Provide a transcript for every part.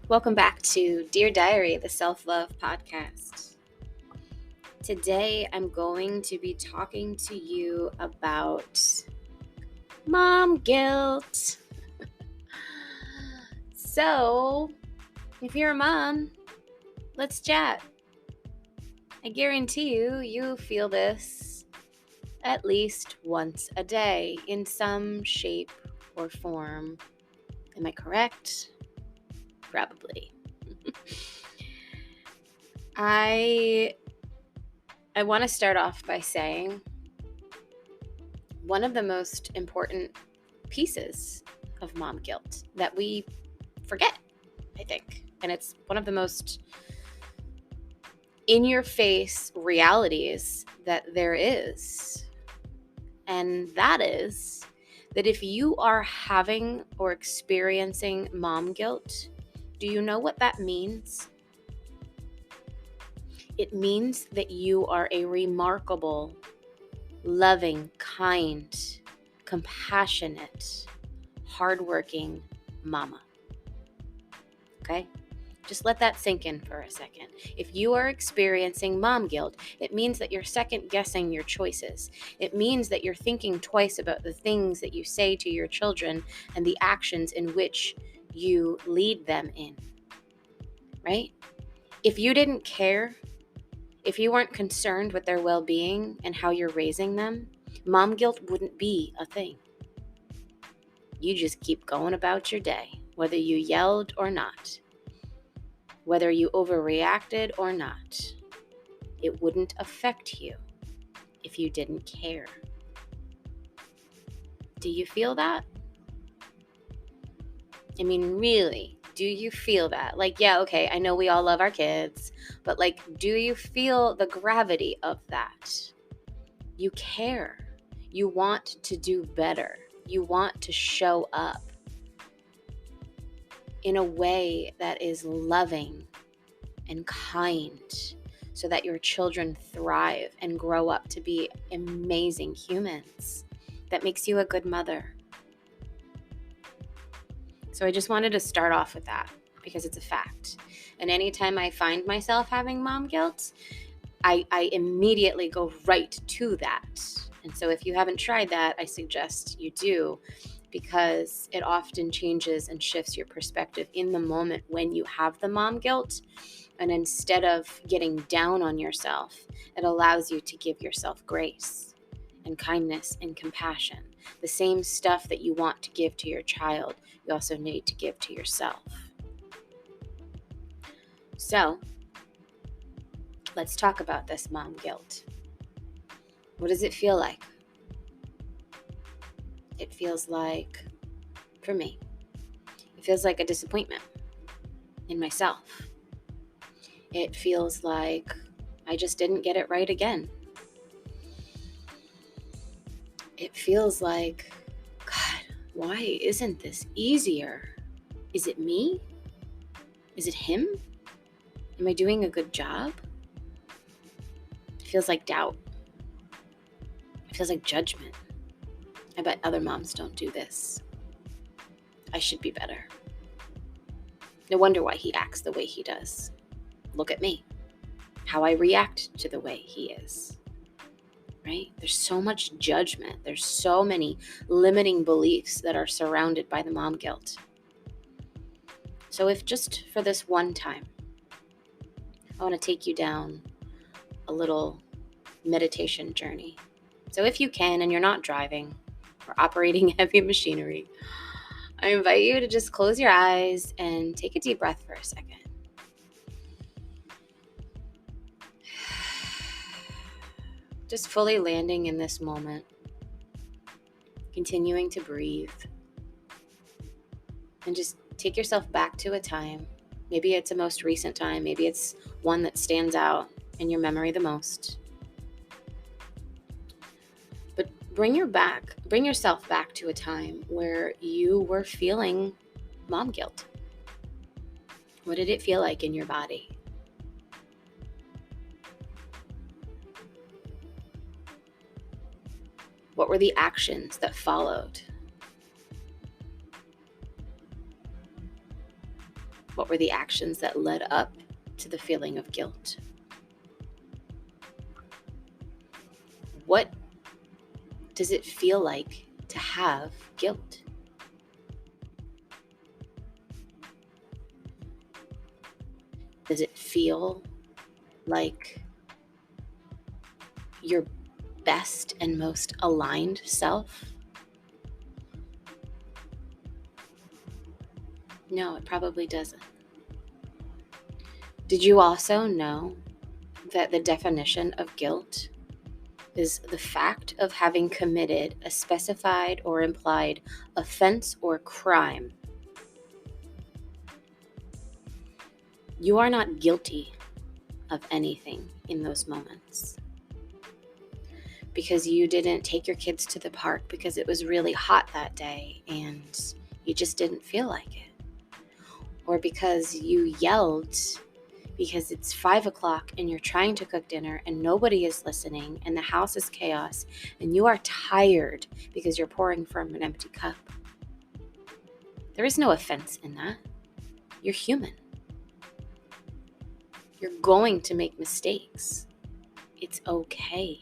Welcome back to Dear Diary, the self-love podcast. Today I'm going to be talking to you about mom guilt. So, if you're a mom, let's chat. I guarantee you feel this at least once a day in some shape or form. Am I correct? Probably. I want to start off by saying one of the most important pieces of mom guilt that we forget, I think. And it's one of the most in-your-face realities that there is. And that is that if you are having or experiencing mom guilt, do you know what that means? It means that you are a remarkable, loving, kind, compassionate, hardworking mama. Okay? Just let that sink in for a second. If you are experiencing mom guilt, it means that you're second guessing your choices. It means that you're thinking twice about the things that you say to your children and the actions in which you lead them in. Right? If you didn't care, if you weren't concerned with their well-being and how you're raising them, mom guilt wouldn't be a thing. You just keep going about your day, whether you yelled or not, whether you overreacted or not. It wouldn't affect you if you didn't care. Do you feel that? I mean, really, do you feel that? Like, yeah, okay, I know we all love our kids, but like, do you feel the gravity of that? You care. You want to do better. You want to show up in a way that is loving and kind so that your children thrive and grow up to be amazing humans. That makes you a good mother. So I just wanted to start off with that because it's a fact. And anytime I find myself having mom guilt, I immediately go right to that. And so if you haven't tried that, I suggest you do, because it often changes and shifts your perspective in the moment when you have the mom guilt. And instead of getting down on yourself, it allows you to give yourself grace and kindness and compassion. The same stuff that you want to give to your child, you also need to give to yourself. So, let's talk about this mom guilt. What does it feel like? It feels like, for me, it feels like a disappointment in myself. It feels like I just didn't get it right again. It feels like, God, why isn't this easier? Is it me? Is it him? Am I doing a good job? It feels like doubt. It feels like judgment. I bet other moms don't do this. I should be better. No wonder why he acts the way he does. Look at me. How I react to the way he is. Right? There's so much judgment. There's so many limiting beliefs that are surrounded by the mom guilt. So if just for this one time, I want to take you down a little meditation journey. So if you can and you're not driving or operating heavy machinery, I invite you to just close your eyes and take a deep breath for a second. Just fully landing in this moment, continuing to breathe, and just take yourself back to a time. Maybe it's a most recent time, maybe it's one that stands out in your memory the most. But bring yourself back to a time where you were feeling mom guilt. What did it feel like in your body? What were the actions that followed? What were the actions that led up to the feeling of guilt? What does it feel like to have guilt? Does it feel like your best and most aligned self? No, it probably doesn't. Did you also know that the definition of guilt is the fact of having committed a specified or implied offense or crime? You are not guilty of anything in those moments because you didn't take your kids to the park because it was really hot that day and you just didn't feel like it, or because you yelled because it's 5 o'clock and you're trying to cook dinner and nobody is listening and the house is chaos and you are tired because you're pouring from an empty cup. There is no offense in that. You're human. You're going to make mistakes. It's okay.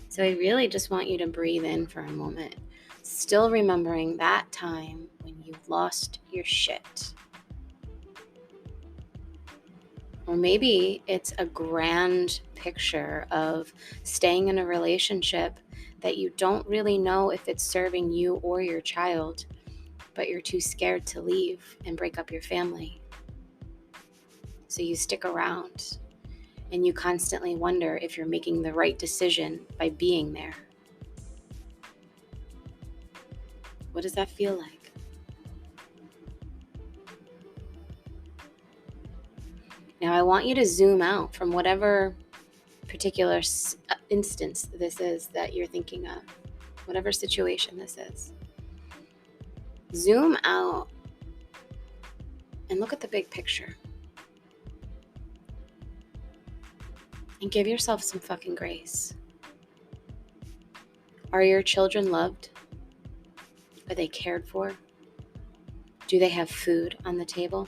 So I really just want you to breathe in for a moment, still remembering that time when you lost your shit. Or maybe it's a grand picture of staying in a relationship that you don't really know if it's serving you or your child, but you're too scared to leave and break up your family. So you stick around and you constantly wonder if you're making the right decision by being there. What does that feel like? Now I want you to zoom out from whatever particular instance this is that you're thinking of, whatever situation this is. Zoom out and look at the big picture. And give yourself some fucking grace. Are your children loved? Are they cared for? Do they have food on the table?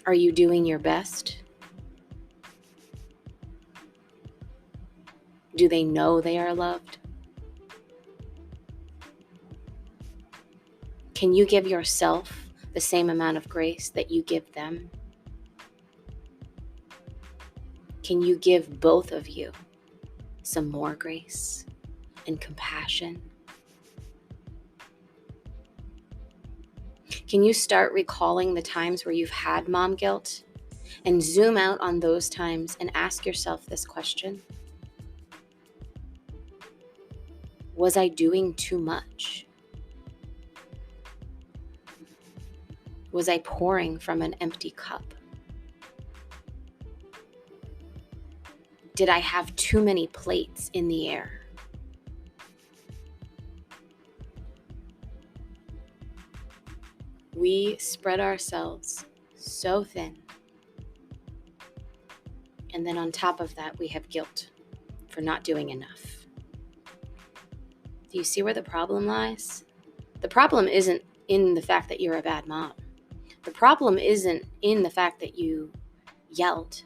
Are you doing your best? Do they know they are loved? Can you give yourself the same amount of grace that you give them? Can you give both of you some more grace and compassion? Can you start recalling the times where you've had mom guilt and zoom out on those times and ask yourself this question? Was I doing too much? Was I pouring from an empty cup? Did I have too many plates in the air? We spread ourselves so thin. And then on top of that, we have guilt for not doing enough. Do you see where the problem lies? The problem isn't in the fact that you're a bad mom. The problem isn't in the fact that you yelled.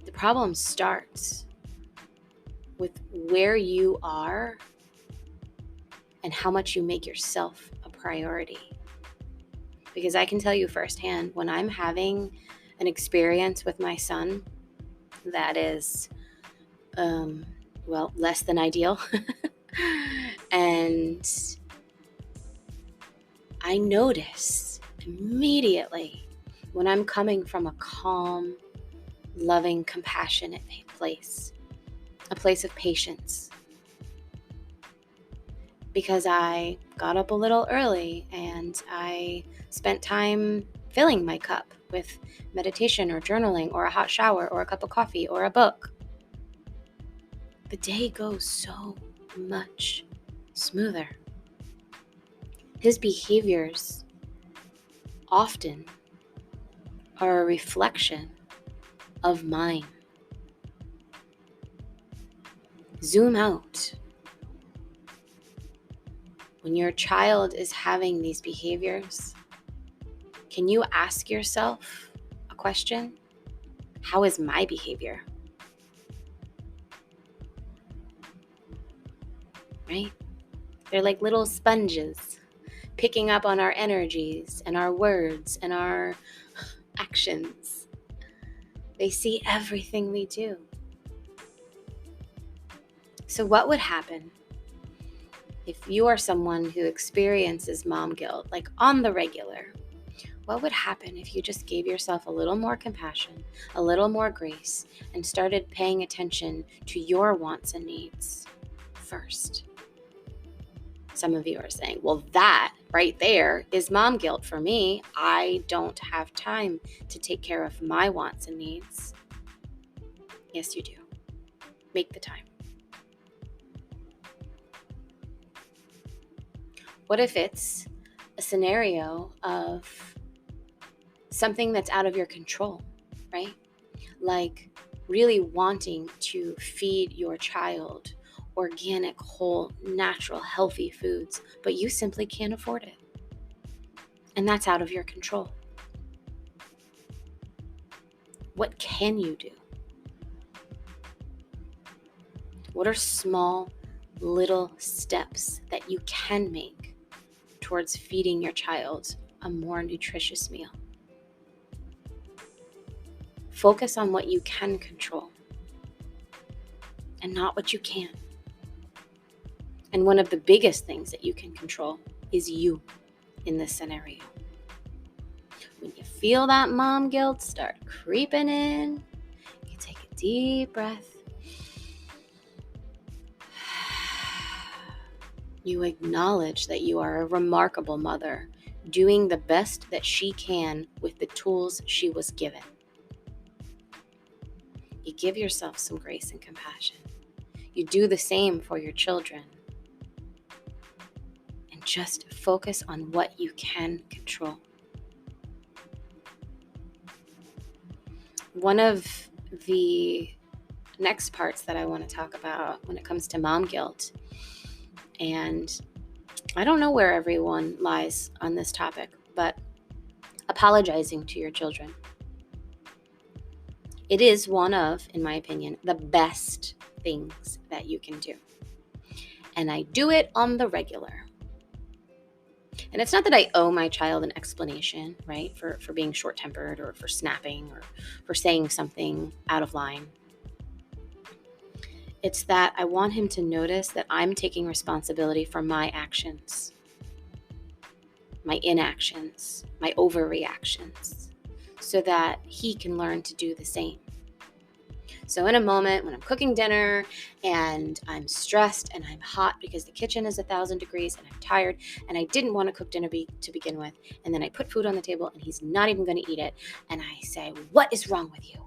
The problem starts with where you are and how much you make yourself a priority. Because I can tell you firsthand, when I'm having an experience with my son that is, less than ideal, and I notice immediately when I'm coming from a calm, loving, compassionate place, a place of patience. Because I got up a little early and I spent time filling my cup with meditation or journaling or a hot shower or a cup of coffee or a book. The day goes so much smoother. His behaviors often are a reflection of mine. Zoom out When your child is having these behaviors, can you ask yourself a question? How is my behavior? Right? They're like little sponges picking up on our energies and our words and our actions. They see everything we do. So what would happen if you are someone who experiences mom guilt, like on the regular? What would happen if you just gave yourself a little more compassion, a little more grace, and started paying attention to your wants and needs first? Some of you are saying, well, that right there is mom guilt for me. I don't have time to take care of my wants and needs. Yes, you do. Make the time. What if it's a scenario of something that's out of your control, right? Like really wanting to feed your child organic, whole, natural, healthy foods, but you simply can't afford it. And that's out of your control. What can you do? What are small, little steps that you can make towards feeding your child a more nutritious meal? Focus on what you can control and not what you can't. And one of the biggest things that you can control is you in this scenario. When you feel that mom guilt start creeping in, you take a deep breath. You acknowledge that you are a remarkable mother, doing the best that she can with the tools she was given. You give yourself some grace and compassion. You do the same for your children. And just focus on what you can control. One of the next parts that I want to talk about when it comes to mom guilt, and I don't know where everyone lies on this topic, but apologizing to your children. It is one of, in my opinion, the best things that you can do. And I do it on the regular. And it's not that I owe my child an explanation, right, for being short-tempered or for snapping or for saying something out of line. It's that I want him to notice that I'm taking responsibility for my actions, my inactions, my overreactions, so that he can learn to do the same. So in a moment when I'm cooking dinner and I'm stressed and I'm hot because the kitchen is 1,000 degrees and I'm tired and I didn't want to cook dinner to begin with, and then I put food on the table and he's not even going to eat it, and I say, what is wrong with you?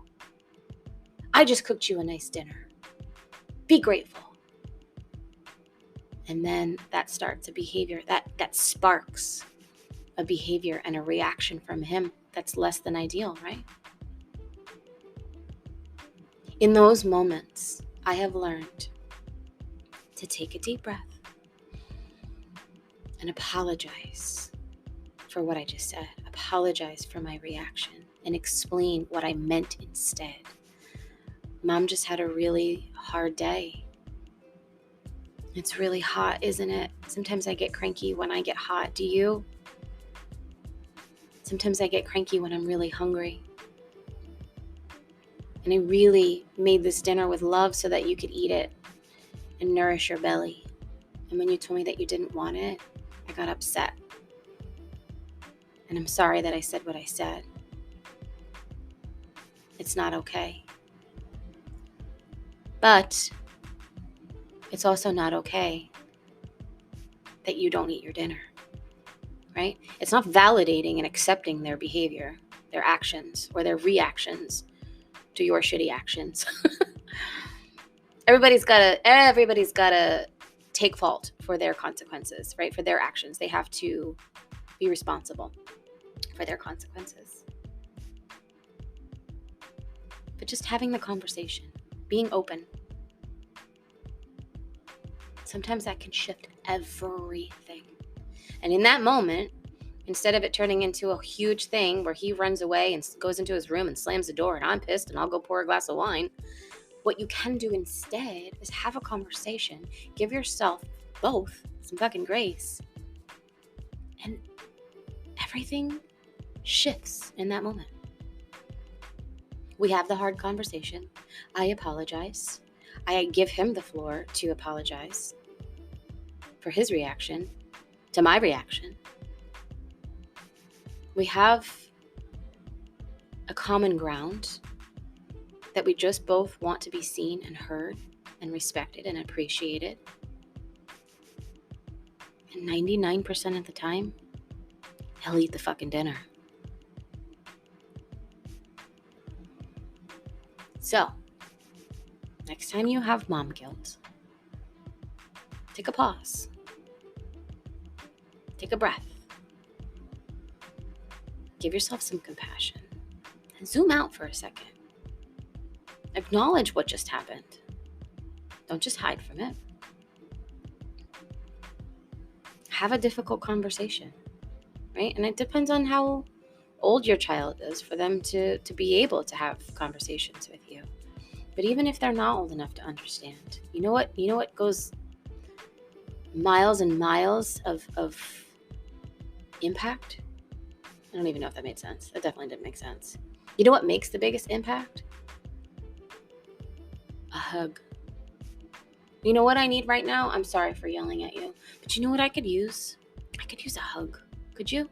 I just cooked you a nice dinner. Be grateful. And then that starts a behavior, that sparks a behavior and a reaction from him that's less than ideal, right? In those moments, I have learned to take a deep breath and apologize for what I just said. Apologize for my reaction and explain what I meant instead. Mom just had a really hard day. It's really hot, isn't it? Sometimes I get cranky when I get hot. Do you? Sometimes I get cranky when I'm really hungry. And I really made this dinner with love so that you could eat it and nourish your belly. And when you told me that you didn't want it, I got upset. And I'm sorry that I said what I said. It's not okay. But it's also not okay that you don't eat your dinner, right? It's not validating and accepting their behavior, their actions, or their reactions to your shitty actions. Everybody's gotta take fault for their consequences, right? For their actions. They have to be responsible for their consequences. But just having the conversation, being open. Sometimes that can shift everything. And in that moment, instead of it turning into a huge thing where he runs away and goes into his room and slams the door and I'm pissed and I'll go pour a glass of wine, what you can do instead is have a conversation. Give yourself both some fucking grace. And everything shifts in that moment. We have the hard conversation. I apologize. I give him the floor to apologize for his reaction to my reaction. We have a common ground that we just both want to be seen and heard and respected and appreciated. And 99% of the time, he'll eat the fucking dinner. So, next time you have mom guilt, take a pause. Take a breath. Give yourself some compassion. And zoom out for a second. Acknowledge what just happened. Don't just hide from it. Have a difficult conversation, right? And it depends on how old your child is for them to be able to have conversations with you. But even if they're not old enough to understand, you know what goes miles and miles of impact? I don't even know if that made sense. That definitely didn't make sense. You know what makes the biggest impact? A hug. You know what I need right now? I'm sorry for yelling at you. But you know what I could use? I could use a hug. Could you?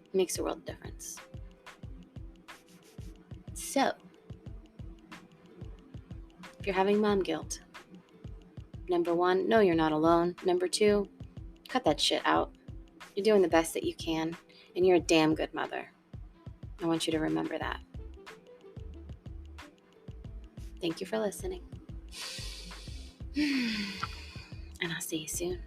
It makes a world of difference. So, if you're having mom guilt, number 1, know you're not alone. Number 2, cut that shit out. You're doing the best that you can, and you're a damn good mother. I want you to remember that. Thank you for listening. And I'll see you soon.